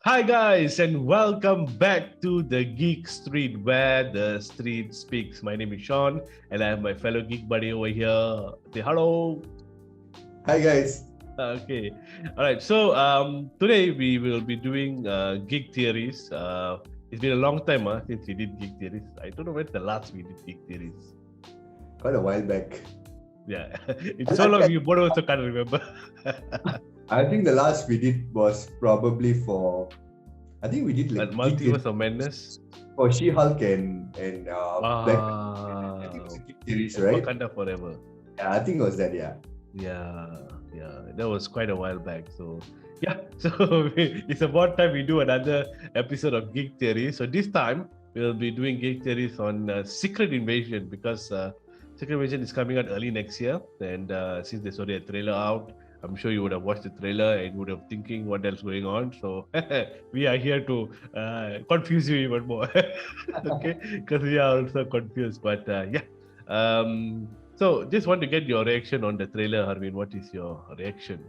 Hi guys, and welcome back to the Geek Street, where the street speaks. My name is Sean, and I have my fellow geek buddy over here. Say hello. Hi guys. Okay, all right. So today we will be doing Geek Theories. It's been a long time since we did Geek Theories. I don't know when the last we did Geek Theories. Quite a while back. Yeah, it's so long you both also can't remember. I think the last we did was probably for, I think we did like Multiverse of Madness. for She-Hulk and Black. I think it was a Geek Theories, right? Wakanda Forever. Yeah, I think it was that. Yeah. Yeah, that was quite a while back. So it's about time we do another episode of Geek Theory. So this time we'll be doing Geek Theories on Secret Invasion, because Secret Invasion is coming out early next year, and since there's already a trailer out, I'm sure you would have watched the trailer and would have thinking what else going on. So we are here to confuse you even more, okay? Because we are also confused. But so just want to get your reaction on the trailer, Harvin. What is your reaction?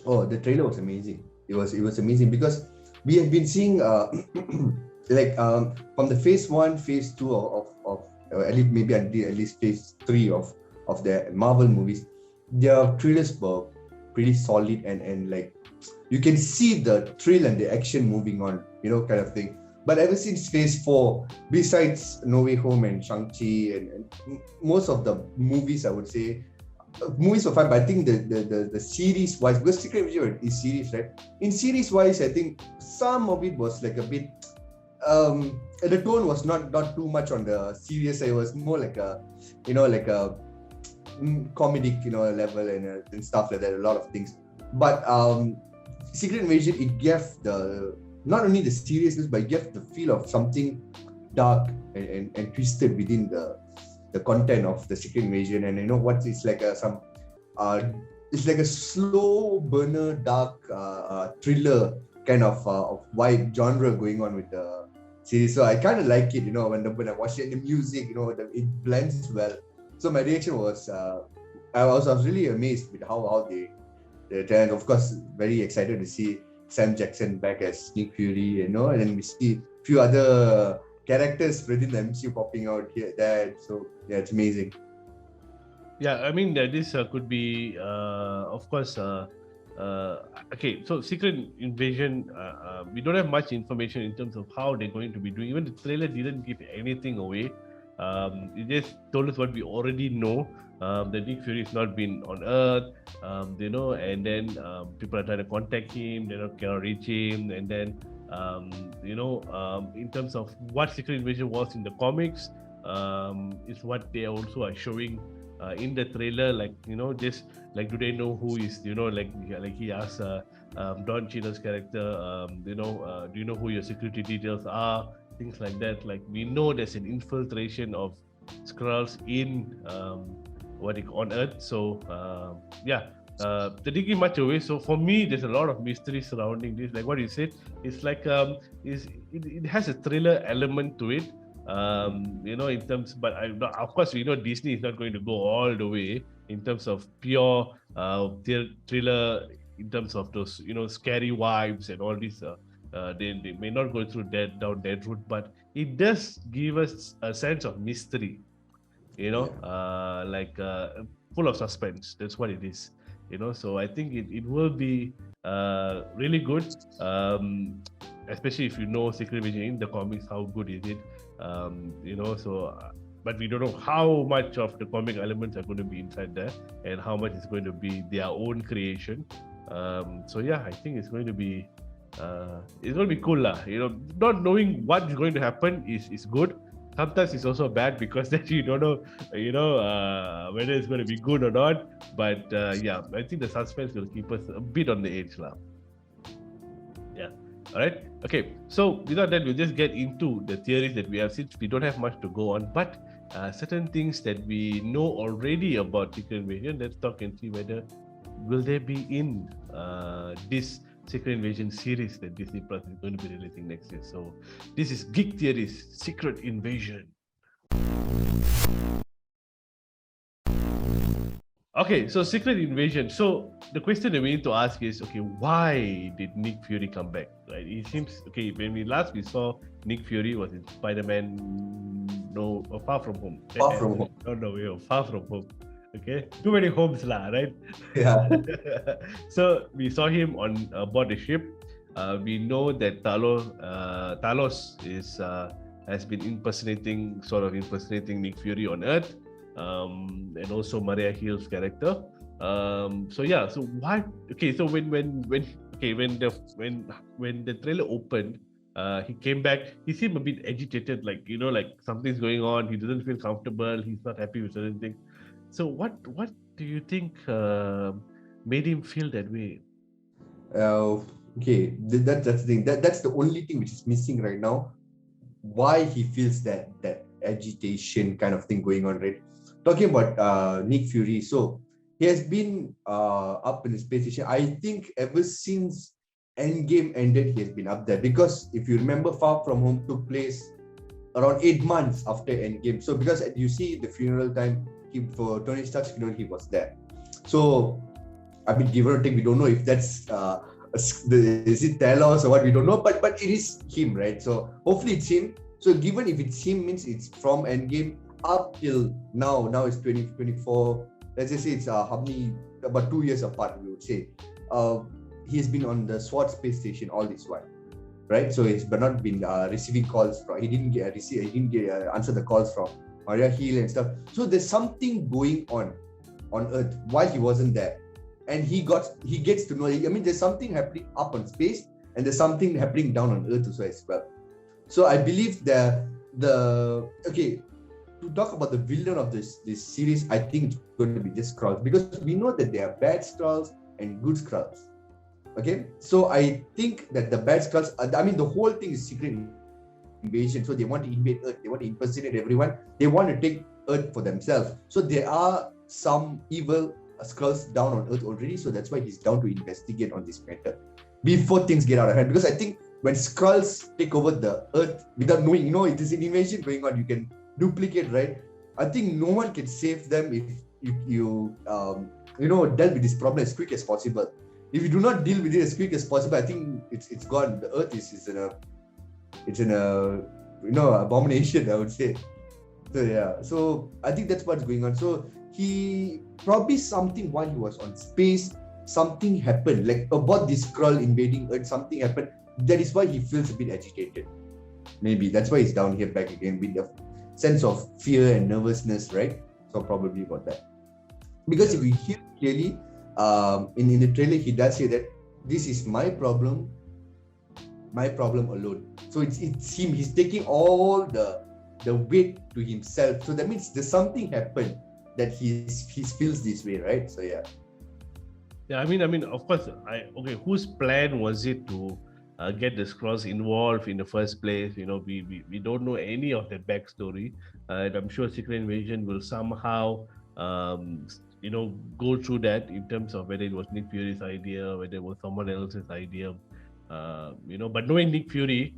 Oh, the trailer was amazing. It was amazing because we have been seeing from the phase 1, phase 2 of at least maybe at least phase 3 of the Marvel movies. Their trailers were pretty solid and like you can see the thrill and the action moving on, kind of thing. But ever since phase 4, besides No Way Home and Shang-Chi and most of the movies, I would say, movies were fine, but I think the series-wise, because Secret Invasion is series, right? In series-wise, I think some of it was like a bit, the tone was not too much on the serious. It was more like a, like a comedic, level and stuff like that, a lot of things. But Secret Invasion, it gave not only the seriousness, but it gave the feel of something dark and twisted within the content of the Secret Invasion. And what it's like it's like a slow burner, dark thriller kind of vibe genre going on with the series. So I kind of like it, when I watch it, the music, it blends well. So my reaction was, I was really amazed with how they and of course very excited to see Sam Jackson back as Nick Fury, and then we see a few other characters within the MCU popping out here, there. So yeah, it's amazing. Yeah, I mean this could be, of course. Okay, so Secret Invasion, we don't have much information in terms of how they're going to be doing. Even the trailer didn't give anything away. It just told us what we already know. That Nick Fury has not been on Earth, and then people are trying to contact him, they cannot reach him, and then in terms of what Secret Invasion was in the comics, is what they also are showing in the trailer. Like just like, do they know who is like he asks Don Cheadle's character, do you know who your security details are, things like that. Like, we know there's an infiltration of Skrulls in on Earth. So they didn't give much away. So for me, there's a lot of mystery surrounding this. Like what you said, it's like it has a thriller element to it. In terms, but of course we know Disney is not going to go all the way in terms of pure thriller, in terms of those scary vibes and all this. They may not go through down that route, but it does give us a sense of mystery, full of suspense. That's what it is, so I think it will be really good, especially if you know Secret Invasion in the comics, how good is it, but we don't know how much of the comic elements are going to be inside there and how much is going to be their own creation. I think it's going to be cool lah. Not knowing what's going to happen is good. Sometimes it's also bad because then you don't know, whether it's going to be good or not. But I think the suspense will keep us a bit on the edge lah. Yeah. All right. Okay. So without that, we'll just get into the theories that we have, since we don't have much to go on. But certain things that we know already about Secret Invasion, let's talk and see whether will they be in this Secret Invasion series that Disney Plus is going to be releasing next year. So this is Geek Theories, Secret Invasion. Okay, so Secret Invasion. So the question that we need to ask is, okay, why did Nick Fury come back? Right? It seems okay. When we saw Nick Fury was in Spider-Man, no, Far From Home. Far From Home. No, no, way, Far From Home. Okay, too many homes lah, right? Yeah. So we saw him on board the ship. We know that Talos has been sort of impersonating Nick Fury on Earth, and also Maria Hill's character. So yeah, so what? Okay, so when the trailer opened, he came back. He seemed a bit agitated, like like something's going on. He doesn't feel comfortable. He's not happy with certain things. So what do you think made him feel that way? Okay, that's the thing. That's the only thing which is missing right now. Why he feels that agitation kind of thing going on, right? Talking about Nick Fury, so he has been up in the space station. I think ever since Endgame ended, he has been up there, because if you remember, Far From Home took place around 8 months after Endgame. So because you see the funeral time, for Tony Stark's funeral, he was there. So I mean, give or take, we don't know if that's is it Talos or what, we don't know, but it is him, right? So hopefully it's him. So given if it's him, means it's from Endgame up till now. Now it's 2024. Let's just say it's about 2 years apart, we would say. He has been on the SWAT space station all this while, right? So he's not been receiving calls from. He didn't answer the calls from Maria Hill and stuff. So there's something going on Earth while he wasn't there, and he gets to know. I mean, there's something happening up on space, and there's something happening down on Earth as well. So I believe to talk about the villain of this series, I think it's going to be just Skrulls, because we know that there are bad Skrulls and good Skrulls. Okay, so I think that the bad Skrulls, I mean, the whole thing is secret invasion. So they want to invade Earth, they want to impersonate everyone, they want to take Earth for themselves. So there are some evil Skrulls down on Earth already. So that's why he's down to investigate on this matter before things get out of hand. Because I think when Skrulls take over the Earth without knowing, it is an invasion going on, you can duplicate, right? I think no one can save them if you dealt with this problem as quick as possible. If you do not deal with it as quick as possible, I think it's gone. The Earth is in a abomination, I would say. So yeah, so I think that's what's going on. So he probably something while he was on space, something happened, like about this Skrull invading Earth, something happened. That is why he feels a bit agitated. Maybe that's why he's down here back again with a sense of fear and nervousness, right? So probably about that. Because if we hear clearly, in the trailer, he does say that this is my problem alone. So it's him. He's taking all the weight to himself. So that means there's something happened that he feels this way, right? So yeah. Yeah, I mean, of course, whose plan was it to get the Skrulls involved in the first place? We don't know any of that backstory, and I'm sure Secret Invasion will somehow go through that in terms of whether it was Nick Fury's idea, whether it was someone else's idea. But knowing Nick Fury,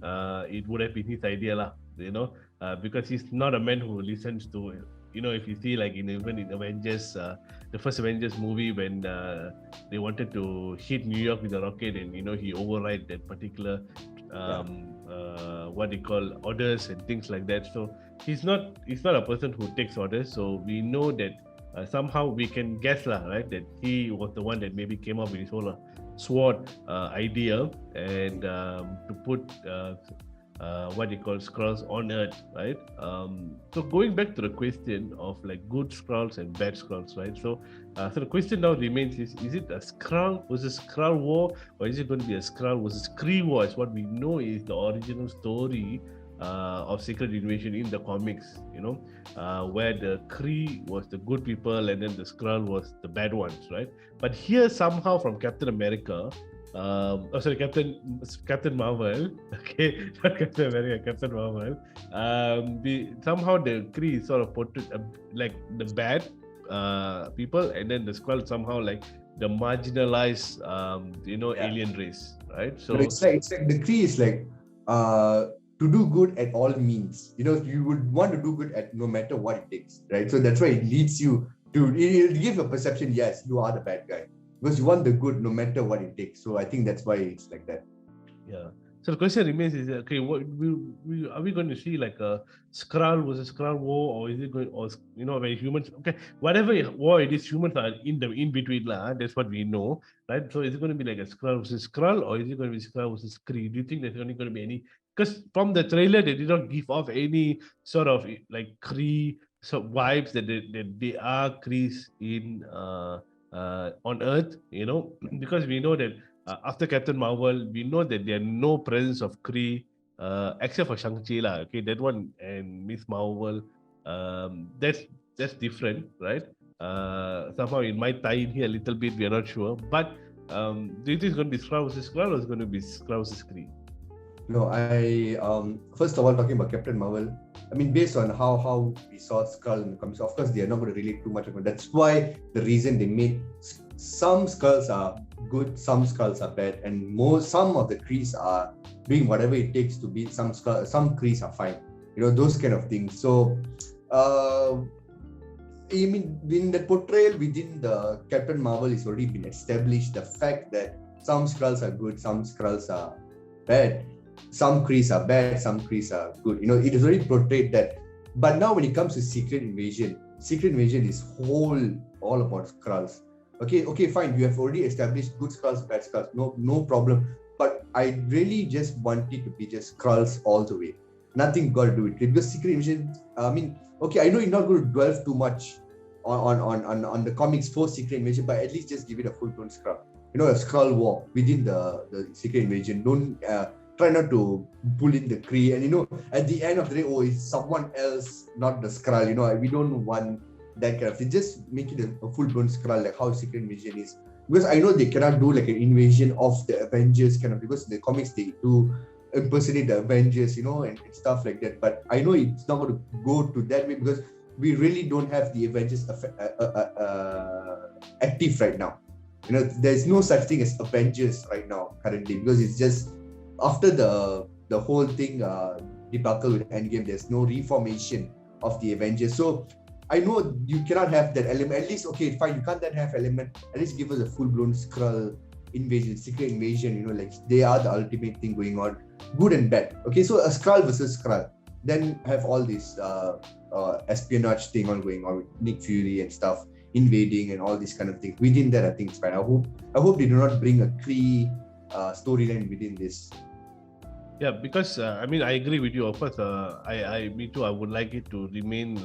it would have been his idea lah. Because he's not a man who listens to. If you see, like even in Avengers, the first Avengers movie, when they wanted to hit New York with a rocket, and he override that particular what they call orders and things like that. So he's not a person who takes orders. So we know that somehow we can guess lah, right, that he was the one that maybe came up with his whole SWOT idea, and to put what they call Skrulls on Earth, right? So going back to the question of like good Skrulls and bad Skrulls, right? So the question now remains is it a Skrull versus Skrull war, or is it going to be a Skrull versus Kree war? As what we know is the original story of Secret Invasion in the comics, where the Kree was the good people and then the Skrull was the bad ones, right? But here somehow from Captain America, Captain Marvel, okay, not Captain America, Captain Marvel. Somehow the Kree sort of portrayed like the bad people, and then the Skrull somehow like the marginalized, alien race, right? So it's like the Kree is like to do good at all means. You would want to do good at no matter what it takes, right? So that's why it leads you Dude, it'll give a perception, yes, you are the bad guy. Because you want the good no matter what it takes. So I think that's why it's like that. Yeah. So the question remains is okay, what are we going to see like a Skrull versus Skrull war, or is it going, or where humans, okay, whatever war it is, humans are in between lah. That's what we know, right? So is it going to be like a Skrull versus Skrull, or is it going to be Skrull versus Kree? Do you think there's only going to be any? Because from the trailer, they did not give off any sort of like Kree vibes that they are Krees in on Earth, because we know that after Captain Marvel, we know that there are no presence of Kree except for Shang-Chi lah. Okay, that one and Miss Marvel, that's different, right? Somehow it might tie in here a little bit. We are not sure, but do you think it's going to be Skrull versus Skrull, or is it going to be Skrull versus Kree? No, I first of all talking about Captain Marvel. I mean, based on how we saw Skrull in the comics, of course they are not going to relate too much about it. That's why the reason they made some Skrulls are good, some Skrulls are bad, and some of the Krees are doing whatever it takes to beat some Skrulls. Some Krees are fine, those kind of things. So, I mean, in the portrayal within the Captain Marvel is already been established. The fact that some Skrulls are good, some Skrulls are bad. Some Krees are bad, some Krees are good. It is already portrayed that. But now when it comes to Secret Invasion is all about Skrulls. Okay, fine. You have already established good Skrulls, bad Skrulls. No problem. But I really just want it to be just Skrulls all the way. Nothing got to do with it. Because Secret Invasion, I mean, okay, I know you're not going to dwell too much on the comics for Secret Invasion, but at least just give it a full-blown Skrull. A Skrull war within the Secret Invasion. Don't try not to pull in the Kree, and at the end of the day, it's someone else, not the Skrull. We don't want that kind of thing. Just make it a full-blown Skrull, like how Secret Invasion is. Because I know they cannot do like an invasion of the Avengers kind of, because in the comics they do impersonate the Avengers, and stuff like that. But I know it's not going to go to that way, because we really don't have the Avengers active right now. There's no such thing as Avengers right now currently, because it's just after the whole thing debacle with Endgame, there's no reformation of the Avengers. So I know you cannot have that element. At least, okay, fine, you can't then have element. At least give us a full-blown Skrull invasion, Secret Invasion, like they are the ultimate thing going on, good and bad. Okay, so a Skrull versus Skrull. Then have all this espionage thing on going on with Nick Fury and stuff, invading and all these kind of things. Within that, I think it's fine. I hope they do not bring a Kree storyline within this. Yeah, because I mean, I agree with you. Of course, me too. I would like it to remain,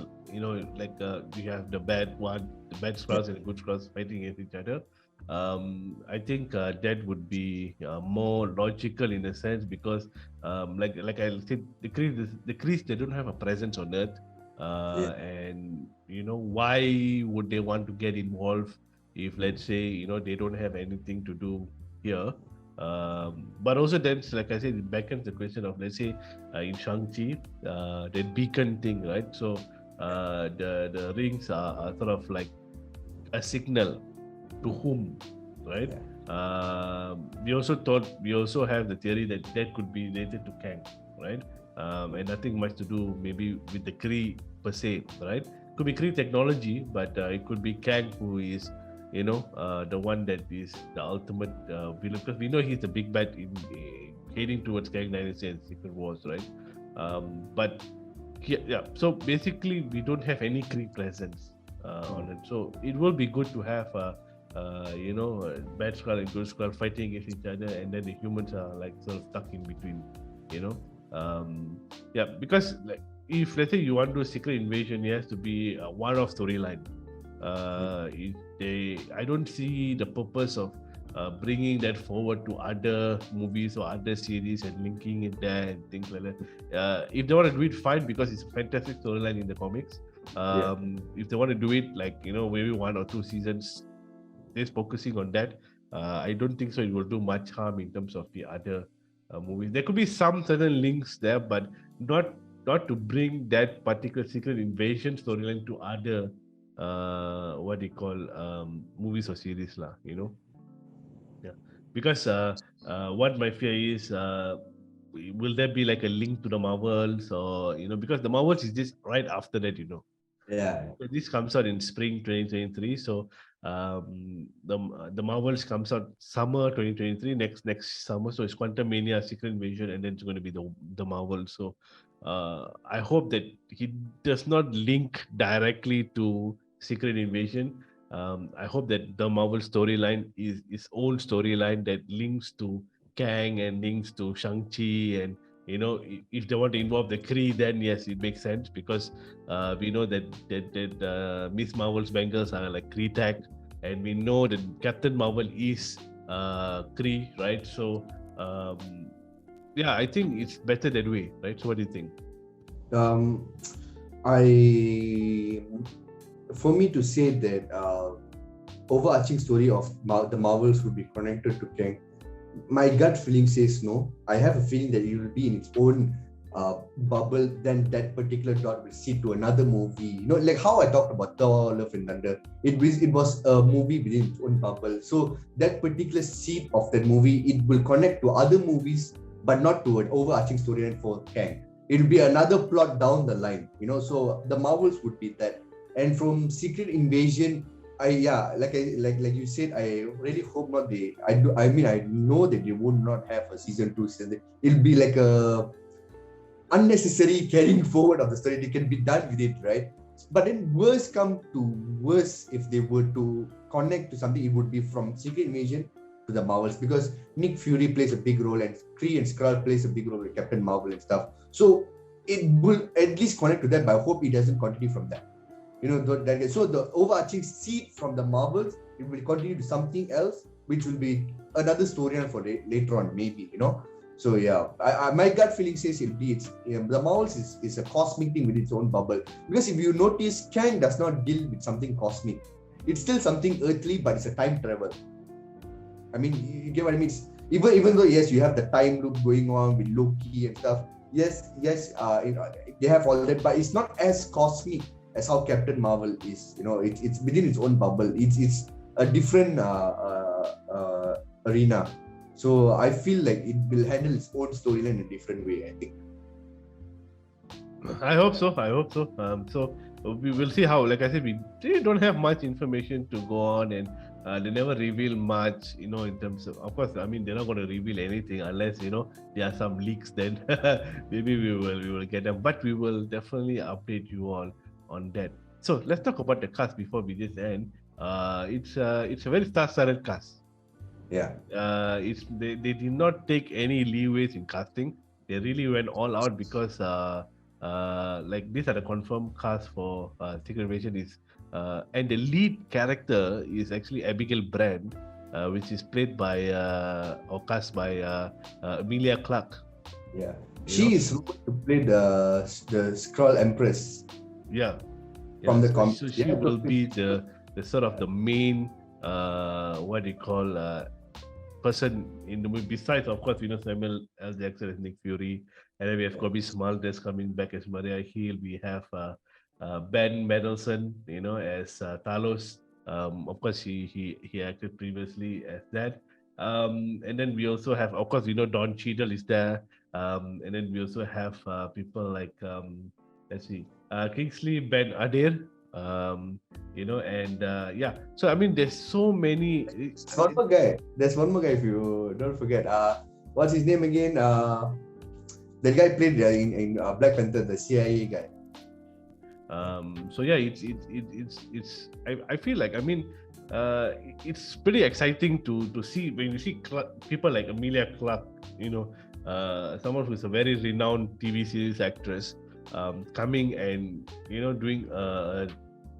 like we have the bad Skrulls and the good Skrulls fighting against each other. I think that would be more logical in a sense, because, like I said, the Krees, they don't have a presence on Earth, and why would they want to get involved if, let's say, they don't have anything to do here. But also then, like I said, it beckons the question of, let's say, in Shang-Chi, that beacon thing, right? So the rings are sort of like a signal to whom, right? We also have the theory that could be related to Kang, right? And nothing much to do maybe with the Kree per se, right? Could be Kree technology, but it could be Kang who is the one that is the ultimate villain, because we know he's the big bad in heading towards Kang 96 and Secret Wars, right? But yeah, so basically we don't have any Kree presence on it, so it will be good to have bad Skrull and good Skrull fighting against each other, and then the humans are like sort of stuck in between, because like if, let's say, you want to do a Secret Invasion, it has to be a one-off storyline. I don't see the purpose of bringing that forward to other movies or other series and linking it there and things like that. If they want to do it, fine, because it's a fantastic storyline in the comics. If they want to do it like maybe 1 or 2 seasons just focusing on that, I don't think so it will do much harm in terms of the other movies. There could be some certain links there, but not to bring that particular Secret Invasion storyline to other movies or series lah, yeah, because what my fear is, will there be like a link to the Marvels, or because the Marvels is just right after that, Yeah. So this comes out in spring 2023. So the Marvels comes out summer 2023, next summer. So it's Quantum Mania, Secret Invasion, and then it's going to be the Marvel. So I hope that he does not link directly to Secret Invasion. I hope that the Marvel storyline is its own storyline that links to Kang and links to Shang-Chi, and if they want to involve the Kree, then yes, it makes sense, because we know that Miss Marvel's bangles are like Kree tag, and we know that Captain Marvel is Kree, right? So yeah, I think it's better that way, right? So what do you think? Um, I, for me to say that overarching story of the Marvels would be connected to Kang, my gut feeling says no. I have a feeling that it will be in its own bubble. Then that particular dot will see to another movie. Like how I talked about Thor: Love and Thunder. It was a movie within its own bubble. So that particular seed of that movie, it will connect to other movies, but not to an overarching storyline for Kang. It'll be another plot down the line. So the Marvels would be that. And from Secret Invasion, like you said, I really hope not. I know that they would not have a season 2. It'll be like a unnecessary carrying forward of the story. They can be done with it, right? But then worse come to worse, if they were to connect to something, it would be from Secret Invasion to the Marvels, because Nick Fury plays a big role, and Kree and Skrull plays a big role with Captain Marvel and stuff. So it will at least connect to that, but I hope it doesn't continue from that. So the overarching seed from the Marvels, it will continue to something else, which will be another storyline for later on, maybe. So yeah, my gut feeling says the Marvels is a cosmic thing with its own bubble. Because if you notice, Kang does not deal with something cosmic. It's still something earthly, but it's a time travel. I mean, you get what I mean? Even though, yes, you have the time loop going on with Loki and stuff. Yes, they have all that, but it's not as cosmic as how Captain Marvel is. It's within its own bubble. It's a different arena. So I feel like it will handle its own storyline in a different way, I think. I hope so. So we will see how. Like I said, we don't have much information to go on, and they never reveal much. In terms of course, I mean, they're not going to reveal anything unless there are some leaks. Then maybe we will get them, but we will definitely update you all on that. So let's talk about the cast before we just end. It's a very star-studded cast. Yeah. They did not take any leeways in casting. They really went all out, because like these are the confirmed cast for Secret Invasion and the lead character is actually Abigail Brand, which is played by or cast by Emilia Clarke. Yeah, she is rumored to play the Skrull Empress. Yeah. From the comics. So she will be the sort of the main what do you call person in the movie. Besides, of course, Samuel L. Jackson as Nick Fury, and then we have Kobe Smulders coming back as Maria Hill. We have Ben Mendelsohn, as Talos. Of course, he acted previously as that. And then we also have, of course, Don Cheadle is there. And then we also have people like let's see, Kingsley Ben Adair. And yeah. So I mean, there's so many. There's one more guy. If you don't forget. What's his name again? That guy played in Black Panther, the CIA guy. So yeah, I feel like, I mean, it's pretty exciting to see when you see people like Emilia Clarke, someone who's a very renowned TV series actress, coming and doing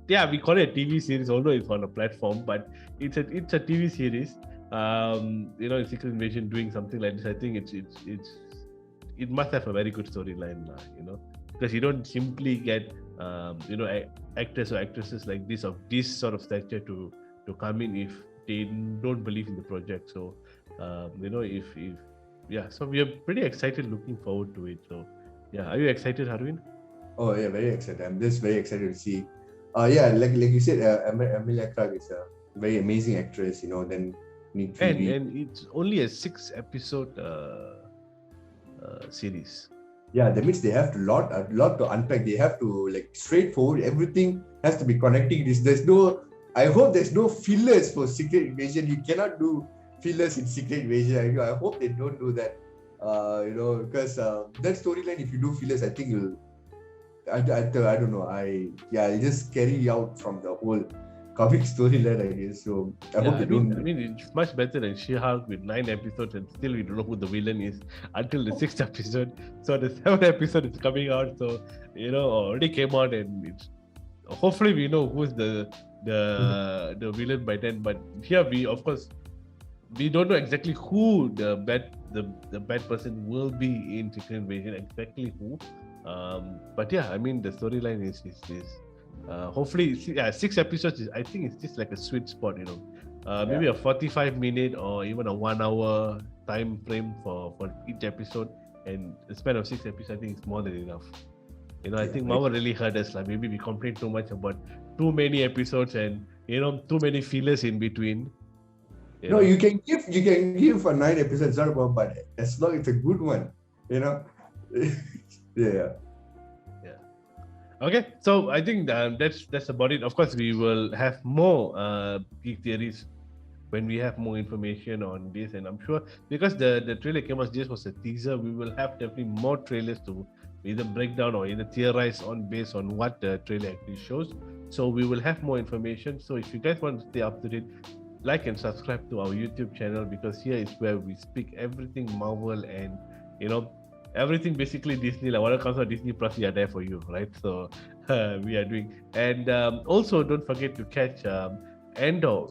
we call it a TV series, although it's on a platform, but it's a TV series. In Secret Invasion, doing something like this, I think it must have a very good storyline, because you don't simply get actors or actresses like this of this sort of stature to come in if they don't believe in the project. So so we are pretty excited, looking forward to it. So yeah, are you excited, Harwin? Oh yeah, very excited. I'm just very excited to see. Like you said, Emilia Clarke is a very amazing actress. Then Nick Fury. And it's only a 6-episode series. Yeah, that means they have a lot to unpack. They have to like straightforward. Everything has to be connecting. There's no. I hope there's no fillers for Secret Invasion. You cannot do fillers in Secret Invasion. I hope they don't do that. Because that storyline, if you do fillers, I think you'll. I don't know. I'll just carry out from the whole comic storyline, I guess. So I hope they don't. I mean, it's much better than She-Hulk with 9 episodes and still we don't know who the villain is until the 6th episode. So the 7th episode is coming out. So, already came out and it's hopefully we know who's the villain by then. But here we don't know exactly who the bad person will be in Secret Invasion, exactly who. But yeah, I mean the storyline is hopefully 6 episodes I think it's just like a sweet spot, maybe a 45-minute or even a 1 hour time frame for each episode, and the span of 6 episodes I think is more than enough. I think Marvel really hurt us, like maybe we complain too much about too many episodes and too many fillers in between. No, you can give a 9 episodes, not about, but as long as it's a good one, yeah. Okay, so I think that's about it. Of course, we will have more Geek Theories when we have more information on this, and I'm sure because the trailer came out just was a teaser, we will have definitely more trailers to either break down or either theorize on based on what the trailer actually shows. So we will have more information. So if you guys want to stay up to date, like and subscribe to our YouTube channel, because here is where we speak everything Marvel and everything basically Disney, like whatever comes out Disney Plus, we are there for you, right? So we are doing, and also don't forget to catch Endor,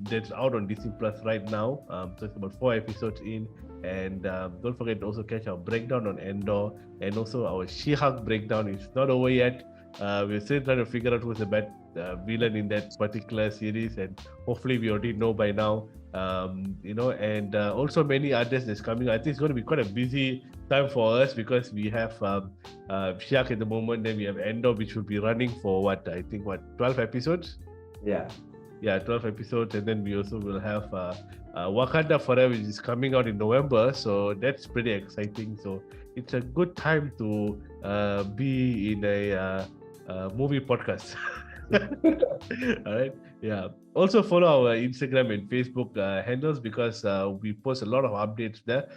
that's out on Disney Plus right now. So it's about 4 episodes in, and don't forget to also catch our breakdown on Endor, and also our She-Hulk breakdown is not over yet. We're still trying to figure out who's the bad villain in that particular series, and hopefully we already know by now. And also many others that's coming. I think it's going to be quite a busy time for us because we have She-Hulk at the moment, then we have Endor, which will be running for 12 episodes? Yeah, 12 episodes, and then we also will have Wakanda Forever, which is coming out in November, so that's pretty exciting. So it's a good time to be in a movie podcast. All right. Yeah. Also follow our Instagram and Facebook handles, because we post a lot of updates there.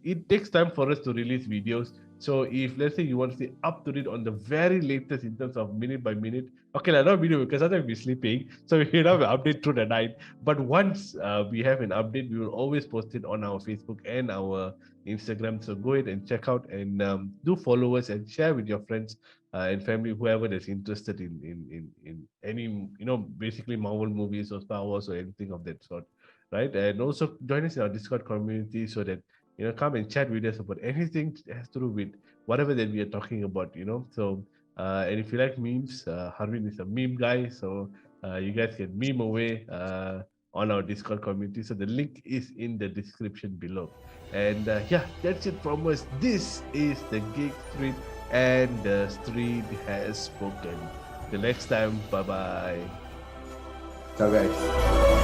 It takes time for us to release videos. So if let's say you want to stay up to date on the very latest in terms of minute by minute, okay, not video because sometimes we're sleeping, so we have an update through the night. But once we have an update, we will always post it on our Facebook and our Instagram. So go ahead and check out and do follow us and share with your friends and family, whoever that's interested in any basically Marvel movies or Star Wars or anything of that sort, right? And also join us in our Discord community so that come and chat with us about anything that has to do with whatever that we are talking about. So and if you like memes, Harvin is a meme guy, so you guys can meme away on our Discord community. So the link is in the description below. And that's it from us. This is the Geek Street, and the street has spoken. Till next time, bye bye. ciao guys.